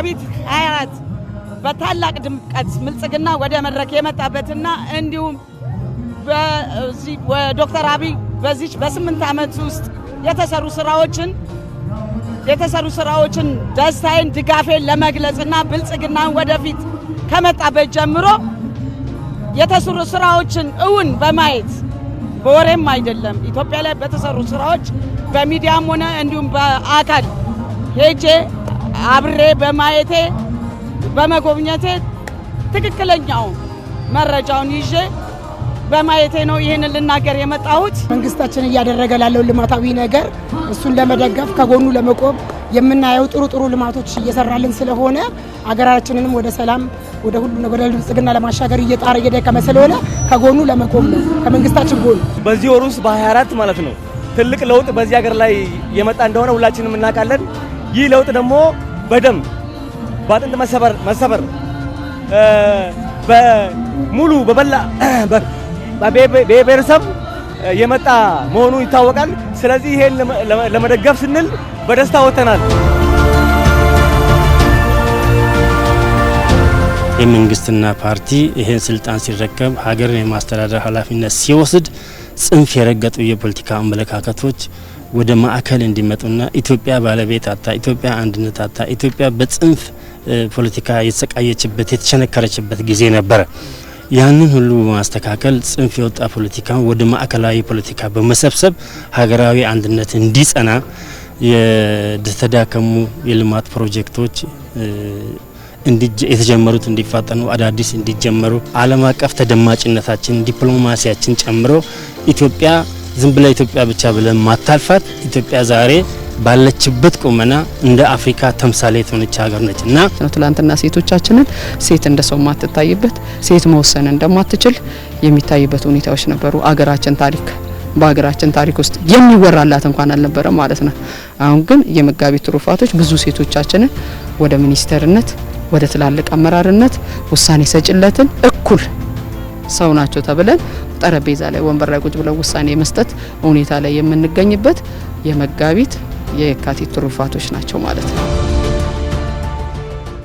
መጋቢት 24 በታላቅ ድምቀት ብልጽግና ወደ መድረክ የመጣበትና እንዲሁም ዶክተር አብይ በዚህ በ8 ዓመት ውስጥ የተሰሩ ስራዎችን ደስታዬን ድጋፌን ለመግለጽና ብልጽግናን ወደፊት ከመጣበት ጀምሮ የተሰሩ ስራዎችን እውን በማየት በወሬም አይደለም ኢትዮጵያ ላይ በተሰሩ ስራዎች በሚዲያም ሆነ እንዲሁም በአካል ሄጄ አብሬ በማየቴ በመጎብኘቴ ትክክለኛው መረጃውን ይዤ በማየቴ ነው ይሄንን ልናገር የመጣሁት። መንግስታችን እያደረገ ላለው ልማታዊ ነገር እሱን ለመደገፍ ከጎኑ ለመቆም የምናየው ጥሩ ልማቶች እየሰራልን ስለሆነ አገራችንንም ወደ ሰላም ወደ ብልጽግና ለማሻገር እየጣረ እየደከመ ስለሆነ ከጎኑ ለመቆም ነው ከመንግስታችን ጎን። በዚህ ወር ውስጥ በ24 ማለት ነው ትልቅ ለውጥ በዚህ ሀገር ላይ የመጣ እንደሆነ ሁላችንም እናውቃለን። ይህ ለውጥ ደግሞ በደም በአጥንት መሰበር በሙሉ በበላ በብሔረሰብ የመጣ መሆኑ ይታወቃል። ስለዚህ ይሄን ለመደገፍ ስንል በደስታ ወጥተናል። የመንግስትና ፓርቲ ይሄን ስልጣን ሲረከብ ሀገርን የማስተዳደር ኃላፊነት ሲወስድ ጽንፍ የረገጡ የፖለቲካ አመለካከቶች ወደ ማዕከል እንዲመጡና ኢትዮጵያ ባለቤት አጣ፣ ኢትዮጵያ አንድነት አጣ፣ ኢትዮጵያ በጽንፍ ፖለቲካ የተሰቃየችበት የተቸነከረችበት ጊዜ ነበረ። ያንን ሁሉ ማስተካከል ጽንፍ የወጣ ፖለቲካን ወደ ማዕከላዊ ፖለቲካ በመሰብሰብ ሀገራዊ አንድነት እንዲጸና የተዳከሙ የልማት ፕሮጀክቶች የተጀመሩት እንዲፋጠኑ አዳዲስ እንዲጀመሩ ዓለም አቀፍ ተደማጭነታችን ዲፕሎማሲያችን ጨምሮ ኢትዮጵያ ዝም ብላ ኢትዮጵያ ብቻ ብለን ማታልፋት ኢትዮጵያ ዛሬ ባለችበት ቁመና እንደ አፍሪካ ተምሳሌት ሆነች ሀገር ነችና ትላንትና ሴቶቻችንን ሴት እንደሰው ማትታይበት ሴት መወሰን እንደማትችል የሚታይበት ሁኔታዎች ነበሩ። በሀገራችን ታሪክ ውስጥ የሚወራላት እንኳን አልነበረ ማለት ነው። አሁን ግን የመጋቢት ትሩፋቶች ብዙ ሴቶቻችንን ወደ ሚኒስተርነት ወደ ትላልቅ አመራርነት ውሳኔ ሰጭለትን እኩል ሰው ናቸው ተብለን ጠረጴዛ ላይ ወንበር ላይ ቁጭ ብለው ውሳኔ መስጠት ሁኔታ ላይ የምንገኝበት የመጋቢት የካቲት ትሩፋቶች ናቸው ማለት ነው።